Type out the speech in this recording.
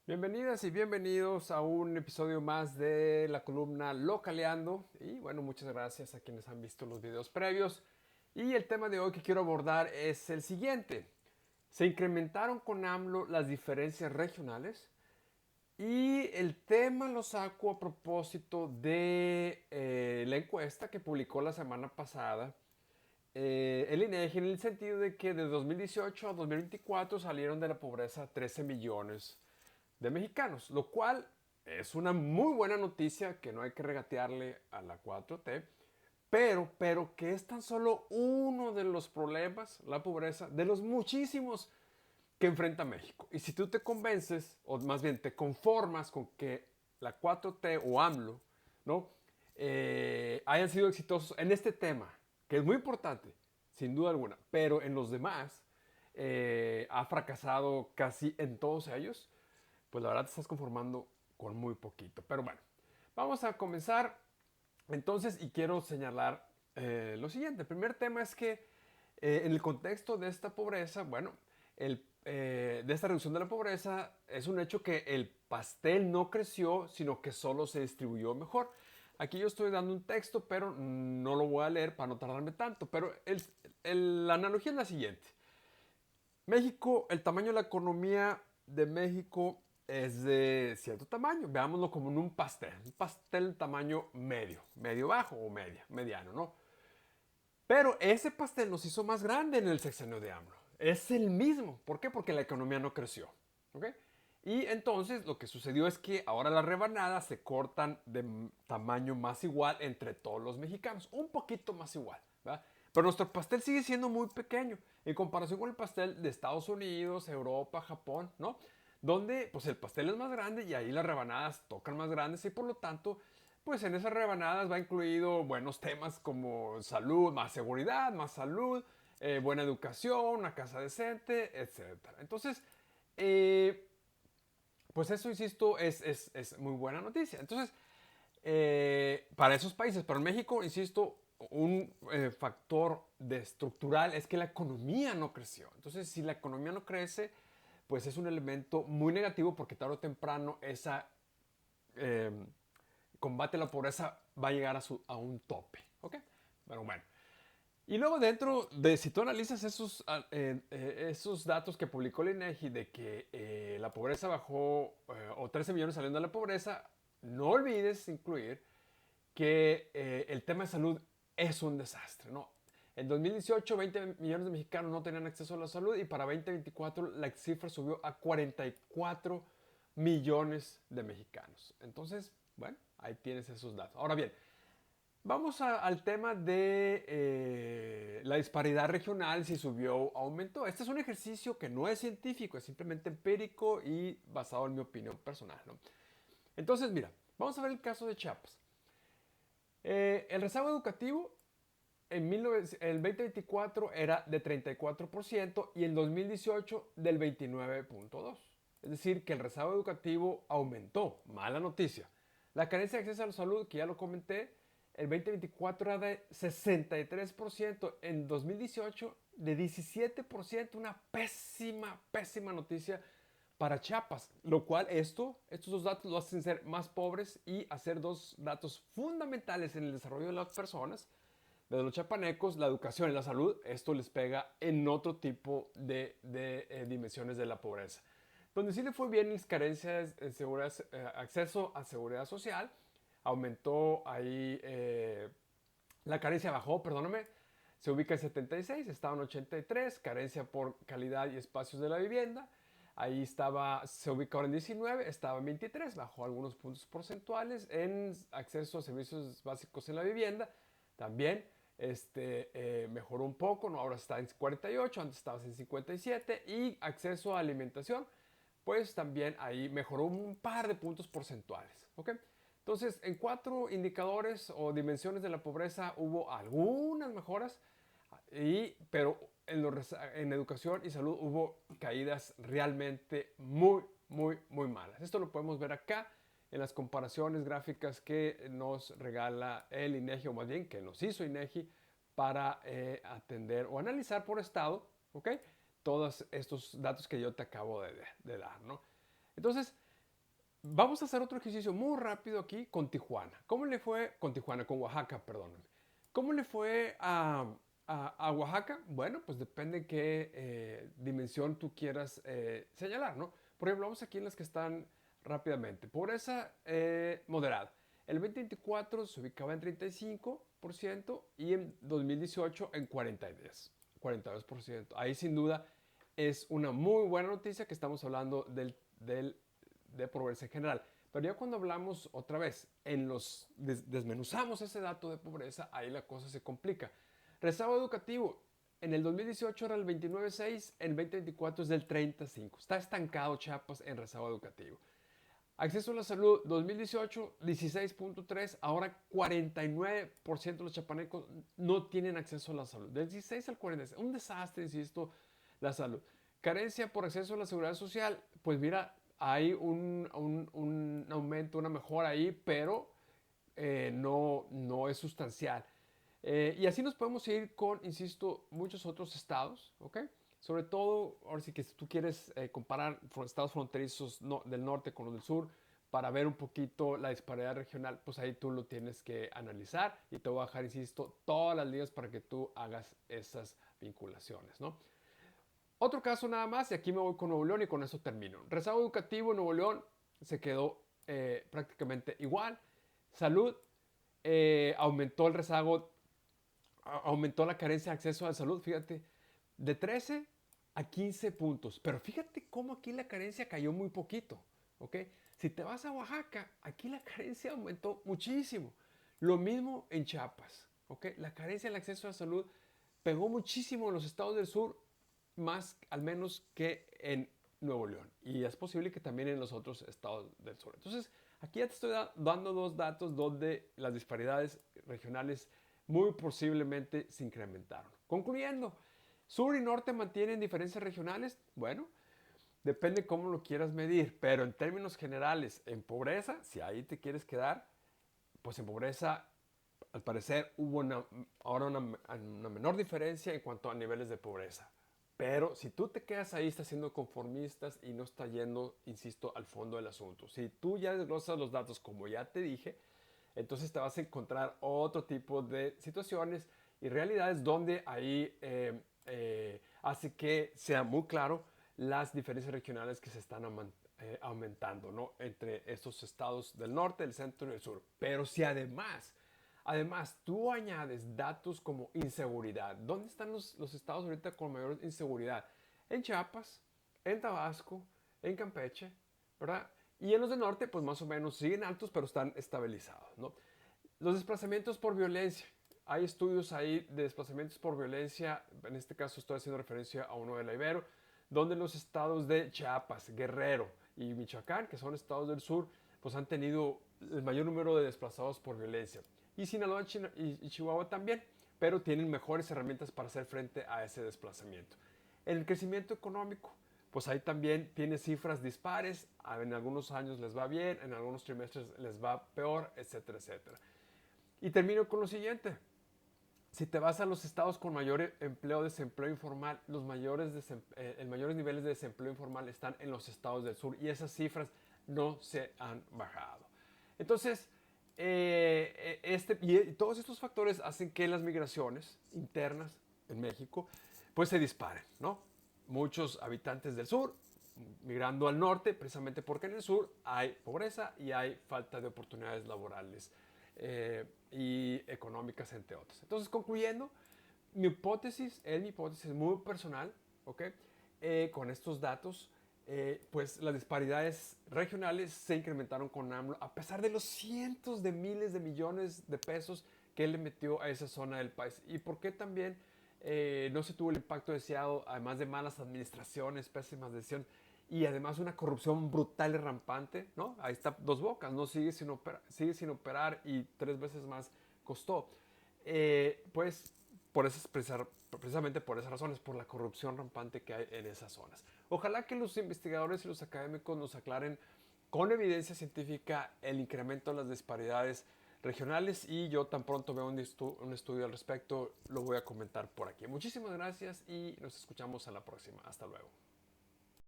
Bienvenidas y bienvenidos a un episodio más de la columna Localeando. Y bueno, muchas gracias a quienes han visto los videos previos. Y el tema de hoy que quiero abordar es el siguiente. Se incrementaron con AMLO las diferencias regionales y el tema lo saco a propósito de la encuesta que publicó la semana pasada el INEGI, en el sentido de que de 2018 a 2024 salieron de la pobreza 13 millones de mexicanos, lo cual es una muy buena noticia que no hay que regatearle a la 4T, pero que es tan solo uno de los problemas, la pobreza, de los muchísimos que enfrenta México. Y si tú te convences, o más bien te conformas con que la 4T o AMLO, ¿no? Hayan sido exitosos en este tema, que es muy importante, sin duda alguna, pero en los demás ha fracasado casi en todos ellos, pues la verdad te estás conformando con muy poquito. Pero bueno, vamos a comenzar entonces y quiero señalar lo siguiente. El primer tema es que en el contexto de esta pobreza, bueno, de esta reducción de la pobreza, es un hecho que el pastel no creció, sino que solo se distribuyó mejor. Aquí yo estoy dando un texto, pero no lo voy a leer para no tardarme tanto. Pero la analogía es la siguiente. México, el tamaño de la economía de México es de cierto tamaño. Veámoslo como en un pastel tamaño medio, medio bajo o mediano, ¿no? Pero ese pastel nos hizo más grande en el sexenio de AMLO. Es el mismo. ¿Por qué? Porque la economía no creció. ¿Ok? Y entonces lo que sucedió es que ahora las rebanadas se cortan de tamaño más igual entre todos los mexicanos. Un poquito más igual. ¿Verdad? Pero nuestro pastel sigue siendo muy pequeño en comparación con el pastel de Estados Unidos, Europa, Japón, ¿no? Donde pues el pastel es más grande y ahí las rebanadas tocan más grandes y por lo tanto pues en esas rebanadas va incluido buenos temas como salud, más seguridad, más salud, buena educación, una casa decente, etcétera. Entonces, eh, pues eso, insisto, es muy buena noticia. Entonces, para esos países, pero en México, insisto, un factor de estructural es que la economía no creció. Entonces, si la economía no crece, pues es un elemento muy negativo porque tarde o temprano esa eh, combate a la pobreza va a llegar a un tope. ¿Ok? Pero bueno. Y luego dentro de, si tú analizas esos datos que publicó el INEGI de que la pobreza bajó, o 13 millones saliendo de la pobreza, no olvides incluir que el tema de salud es un desastre, ¿no? En 2018, 20 millones de mexicanos no tenían acceso a la salud y para 2024 la cifra subió a 44 millones de mexicanos. Entonces, bueno, ahí tienes esos datos. Ahora bien, vamos al tema de la disparidad regional, si subió o aumentó. Este es un ejercicio que no es científico, es simplemente empírico y basado en mi opinión personal, ¿no? Entonces, mira, vamos a ver el caso de Chiapas. El rezago educativo el 2024 era de 34% y en 2018 del 29.2%. Es decir, que el rezago educativo aumentó. Mala noticia. La carencia de acceso a la salud, que ya lo comenté, el 2024 era de 63%, en 2018 de 17%, una pésima, pésima noticia para Chiapas, lo cual estos dos datos lo hacen ser más pobres y hacer dos datos fundamentales en el desarrollo de las personas, de los chapanecos, la educación y la salud. Esto les pega en otro tipo de dimensiones de la pobreza. Donde sí le fue bien las carencias en seguridad, acceso a seguridad social, aumentó ahí, la carencia bajó, perdóname, se ubica en 76, estaba en 83, carencia por calidad y espacios de la vivienda. Ahí estaba, se ubica ahora en 19, estaba en 23, bajó algunos puntos porcentuales en acceso a servicios básicos en la vivienda. También mejoró un poco, ¿no? Ahora está en 48, antes estaba en 57. Y acceso a alimentación, pues también ahí mejoró un par de puntos porcentuales. ¿Ok? Entonces, en cuatro indicadores o dimensiones de la pobreza hubo algunas mejoras, pero en educación y salud hubo caídas realmente muy, muy, muy malas. Esto lo podemos ver acá en las comparaciones gráficas que nos regala el INEGI, o más bien que nos hizo INEGI para atender o analizar por estado, ¿ok? Todos estos datos que yo te acabo de dar, ¿no? Entonces, Vamos a hacer otro ejercicio muy rápido aquí con Tijuana. ¿Cómo le fue con Tijuana, con Oaxaca, perdóname? ¿Cómo le fue a Oaxaca? Bueno, pues depende qué dimensión tú quieras señalar, ¿no? Por ejemplo, vamos aquí en las que están rápidamente. Pobreza moderada. El 2024 se ubicaba en 35% y en 2018 en 42%. Ahí sin duda es una muy buena noticia que estamos hablando de pobreza en general. Pero ya cuando hablamos otra vez, desmenuzamos ese dato de pobreza, ahí la cosa se complica. Rezago educativo, en el 2018 era el 29.6, en el 2024 es del 35. Está estancado Chiapas en rezago educativo. Acceso a la salud, 2018, 16.3, ahora 49% de los chapanecos no tienen acceso a la salud. Del 16 al 46, un desastre, insisto, la salud. Carencia por acceso a la seguridad social, pues mira, hay un aumento, una mejora ahí, pero no es sustancial. Y así nos podemos ir con, insisto, muchos otros estados, ¿ok? Sobre todo, ahora sí que si tú quieres comparar estados fronterizos del norte con los del sur, para ver un poquito la disparidad regional, pues ahí tú lo tienes que analizar y te voy a dejar, insisto, todas las ligas para que tú hagas esas vinculaciones, ¿no? Otro caso nada más, y aquí me voy con Nuevo León y con eso termino. Rezago educativo en Nuevo León se quedó prácticamente igual. Salud, aumentó el rezago, aumentó la carencia de acceso a la salud, fíjate, de 13 a 15 puntos. Pero fíjate cómo aquí la carencia cayó muy poquito, ¿ok? Si te vas a Oaxaca, aquí la carencia aumentó muchísimo. Lo mismo en Chiapas, ¿ok? La carencia del acceso a la salud pegó muchísimo en los estados del sur, más al menos que en Nuevo León. Y es posible que también en los otros estados del sur. Entonces, aquí ya te estoy dando dos datos donde las disparidades regionales muy posiblemente se incrementaron. Concluyendo, sur y norte mantienen diferencias regionales. Bueno, depende cómo lo quieras medir, pero en términos generales, en pobreza, si ahí te quieres quedar, pues en pobreza, al parecer, hubo ahora una menor diferencia en cuanto a niveles de pobreza. Pero si tú te quedas ahí, estás siendo conformistas y no está yendo, insisto, al fondo del asunto. Si tú ya desglosas los datos como ya te dije, entonces te vas a encontrar otro tipo de situaciones y realidades donde ahí hace que sea muy claro las diferencias regionales que se están aumentando, ¿no? Entre estos estados del norte, del centro y del sur. Pero si además tú añades datos como inseguridad, ¿dónde están los estados ahorita con mayor inseguridad? En Chiapas, en Tabasco, en Campeche, ¿verdad? Y en los del norte, pues más o menos siguen altos, pero están estabilizados, ¿no? Los desplazamientos por violencia. Hay estudios ahí de desplazamientos por violencia, en este caso estoy haciendo referencia a uno de la Ibero, donde los estados de Chiapas, Guerrero y Michoacán, que son estados del sur, pues han tenido el mayor número de desplazados por violencia. Y Sinaloa y Chihuahua también, pero tienen mejores herramientas para hacer frente a ese desplazamiento. En el crecimiento económico, pues ahí también tiene cifras dispares, en algunos años les va bien, en algunos trimestres les va peor, etcétera, etcétera. Y termino con lo siguiente. Si te vas a los estados con mayor desempleo informal, mayores niveles de desempleo informal están en los estados del sur y esas cifras no se han bajado. Entonces, y todos estos factores hacen que las migraciones internas en México pues se disparen, ¿no? Muchos habitantes del sur migrando al norte, precisamente porque en el sur hay pobreza y hay falta de oportunidades laborales y económicas, entre otras. Entonces, concluyendo, mi hipótesis es muy personal, ¿ok? Con estos datos, pues las disparidades regionales se incrementaron con AMLO, a pesar de los cientos de miles de millones de pesos que él le metió a esa zona del país. ¿Y por qué también no se tuvo el impacto deseado, además de malas administraciones, pésimas decisiones? Y además una corrupción brutal y rampante, ¿no? Ahí está Dos Bocas, ¿no? Sigue sin operar y 3 veces más costó. Pues precisamente por esas razones, por la corrupción rampante que hay en esas zonas. Ojalá que los investigadores y los académicos nos aclaren con evidencia científica el incremento de las disparidades regionales y yo tan pronto veo un estudio al respecto, lo voy a comentar por aquí. Muchísimas gracias y nos escuchamos a la próxima. Hasta luego.